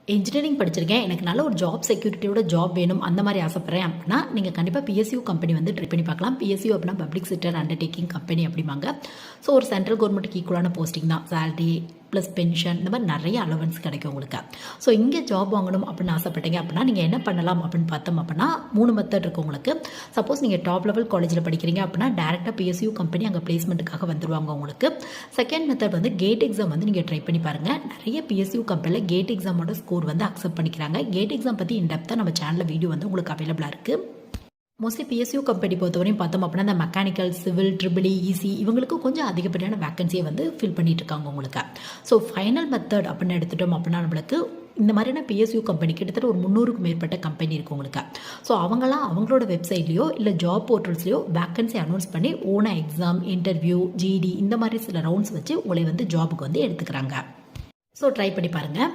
Engineering படிச்சிருக்கேன், எனக்கு நல்ல ஒரு ஜாப் செக்யூரிட்டியோட ஜாப் வேணும் அந்த மாதிரி ஆசைப்படுறேன் அப்படின்னா நீங்கள் கண்டிப்பாக பிஎஸ்யூ கம்பெனி வந்து ட்ரை பண்ணி பார்க்கலாம். பிஎஸ்யூ அப்படின்னா பப்ளிக் செக்டர் அண்டர்டேக்கிங் கம்பெனி அப்படிம்பாங்க. ஸோ ஒரு சென்ட்ரல் கவர்மெண்ட்டுக்கு ஈக்குவலான போஸ்டிங் தான். சேலரி ப்ளஸ் பென்ஷன் இந்த மாதிரி நிறைய அலவன்ஸ் கிடைக்கும் உங்களுக்கு. ஸோ இங்கே ஜாப் வாங்கணும் அப்படின்னு ஆசைப்பட்டீங்க அப்படின்னா நீங்கள் என்ன பண்ணலாம் அப்படின்னு பார்த்தோம் அப்படின்னா 3 மெத்தட் இருக்குது உங்களுக்கு. சப்போஸ் நீங்கள் டாப் லெவல் காலேஜில் படிக்கிறீங்க அப்படின்னா டேரெக்டாக பிஎஸ்யூ கம்பெனி அங்கே பிளேஸ்மெண்ட்டுக்காக வந்துருவாங்க உங்களுக்கு. செகண்ட் மெத்தட் வந்து கேட் எக்ஸாம் வந்து நீங்கள் ட்ரை பண்ணி பாருங்கள். நிறைய பிஎஸ்யூ கம்பெனியில் கேட் எக்ஸாமோட ஸ்கோர் வந்து அக்செப்ட் பண்ணிக்கிறாங்க. கேட் எக்ஸாம் பற்றி இன்டெப்த்தாக நம்ம சேனலில் வீடியோ வந்து உங்களுக்கு அவைலபிளாக இருக்குது. மோஸ்ட்லி பிஎஸ்யூ கம்பெனி பொறுத்தவரையும் பார்த்தோம் அப்படின்னா இந்த மெக்கானிக்கல், சிவில், ட்ரிபிள் இசி இவங்களுக்கு கொஞ்சம் அதிகப்படியான வேக்கன்சியை வந்து ஃபில் பண்ணிட்டு இருக்காங்க உங்களுக்கு. ஸோ ஃபைனல் மெத்தட் அப்படின்னு எடுத்துட்டோம் அப்படின்னா நம்மளுக்கு இந்த மாதிரியான பிஎஸ்யூ கம்பெனி கிட்டத்தட்ட ஒரு 300க்கும் மேற்பட்ட கம்பெனி இருக்குது உங்களுக்கு. ஸோ அவங்களாம் அவங்களோட வெப்சைட்லேயோ இல்லை ஜாப் போர்ட்டல்ஸ்லையோ வேக்கன்சி அனௌன்ஸ் பண்ணி ஓனா எக்ஸாம், இன்டர்வியூ, ஜிடி இந்த மாதிரி சில ரவுண்ட்ஸ் வச்சு உங்களை வந்து ஜாபுக்கு வந்து எடுத்துக்கிறாங்க. ஸோ ட்ரை பண்ணி பாருங்கள்.